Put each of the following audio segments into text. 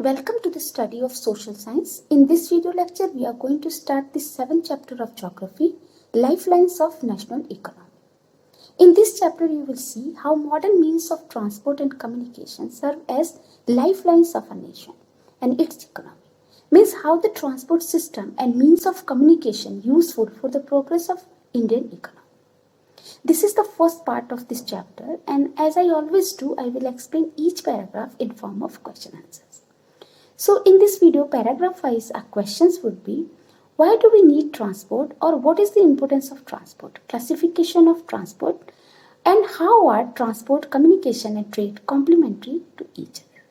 Welcome to the study of social science. In this video lecture, we are going to start the 7th chapter of geography, Lifelines of National Economy. In this chapter, you will see how modern means of transport and communication serve as lifelines of a nation and its economy. Means how the transport system and means of communication useful for the progress of Indian economy. This is the first part of this chapter, and as I always do, I will explain each paragraph in form of question answers. So in this video, paragraph wise, our questions would be: why do we need transport, or what is the importance of transport, classification of transport, and how are transport, communication and trade complementary to each other?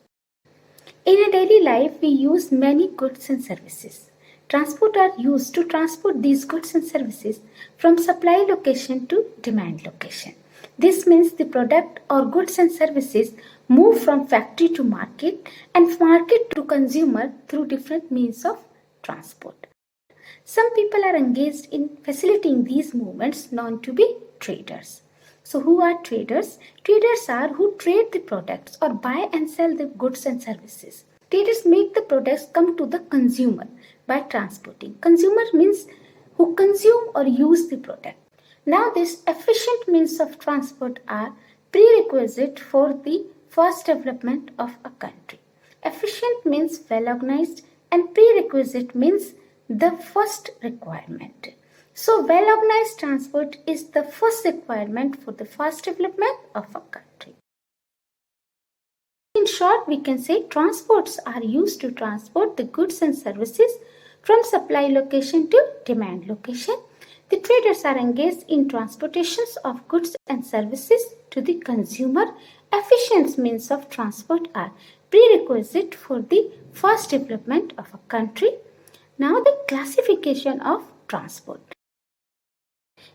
In a daily life, we use many goods and services. Transport are used to transport these goods and services from supply location to demand location. This means the product or goods and services move from factory to market and market to consumer through different means of transport. Some people are engaged in facilitating these movements known to be traders. So who are traders? Traders are who trade the products or buy and sell the goods and services. Traders make the products come to the consumer by transporting. Consumer means who consume or use the product. Now these efficient means of transport are prerequisite for the fast development of a country. Efficient means well organized and prerequisite means the first requirement. So well organized transport is the first requirement for the fast development of a country. In short, we can say transports are used to transport the goods and services from supply location to demand location. The traders are engaged in transportations of goods and services to the consumer. Efficient means of transport are prerequisite for the fast development of a country. Now the classification of transport.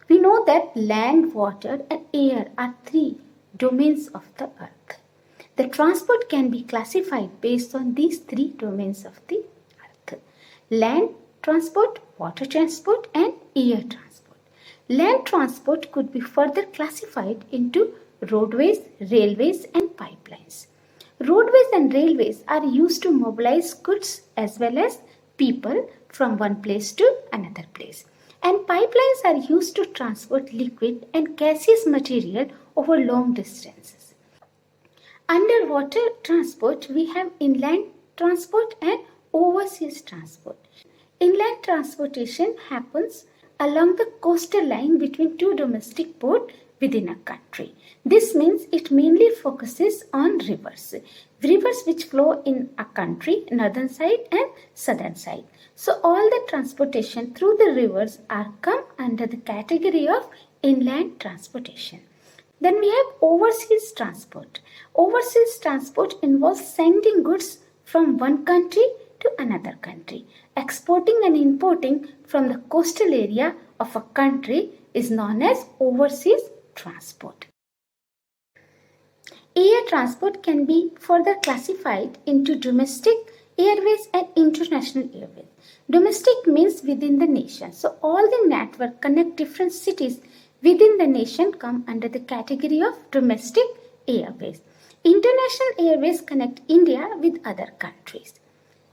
We know that land, water and air are three domains of the earth. The transport can be classified based on these three domains of the earth: land transport, water transport and air transport. Land transport could be further classified into roadways, railways and pipelines. Roadways and railways are used to mobilize goods as well as people from one place to another place. And pipelines are used to transport liquid and gaseous material over long distances. Underwater transport, we have inland transport and overseas transport. Inland transportation happens along the coastal line between two domestic ports within a country. This means it mainly focuses on rivers. Rivers which flow in a country, northern side and southern side. So all the transportation through the rivers are come under the category of inland transportation. Then we have overseas transport. Overseas transport involves sending goods from one country to another country. Exporting and importing from the coastal area of a country is known as overseas transport. Air transport can be further classified into domestic airways and international airways. Domestic means within the nation. So all the network connect different cities within the nation come under the category of domestic airways. International airways connect India with other countries.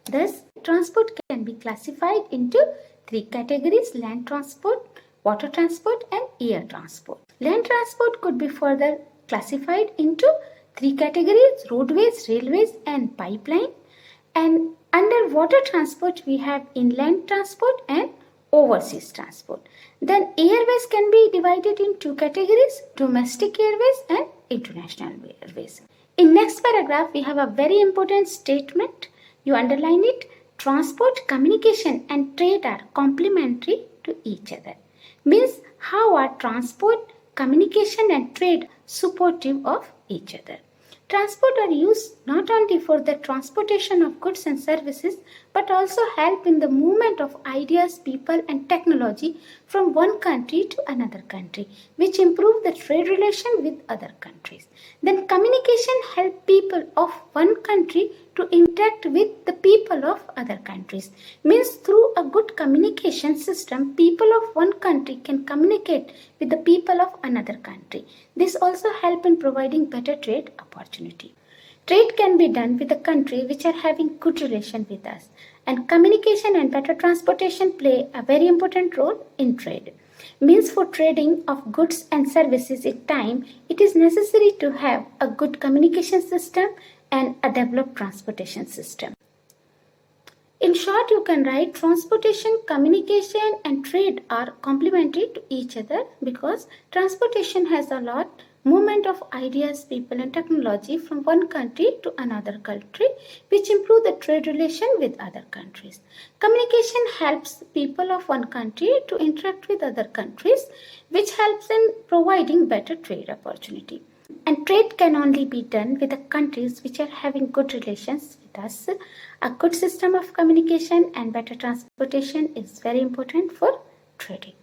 Thus, transport can be classified into three categories: land transport, water transport and air transport. Land transport could be further classified into three categories: roadways, railways and pipeline. And under water transport, we have inland transport and overseas transport. Then airways can be divided in two categories: domestic airways and international airways. In next paragraph, we have a very important statement. You underline it. Transport, communication and trade are complementary to each other. Means how are transport, communication and trade supportive of each other. Transport are used not only for the transportation of goods and services but also help in the movement of ideas, people and technology from one country to another country, which improve the trade relation with other countries. Then communication help people of one country to interact with the people of other countries. Means through a good communication system, people of one country can communicate with the people of another country. This also help in providing better trade opportunity. Trade can be done with a country which are having good relation with us, and communication and better transportation play a very important role in trade. Means for trading of goods and services in time, it is necessary to have a good communication system and a developed transportation system. In short, you can write transportation, communication, and trade are complementary to each other because transportation has a lot movement of ideas, people, and technology from one country to another country, which improve the trade relation with other countries. Communication helps people of one country to interact with other countries, which helps in providing better trade opportunity. And trade can only be done with the countries which are having good relations with us. A good system of communication and better transportation is very important for trading.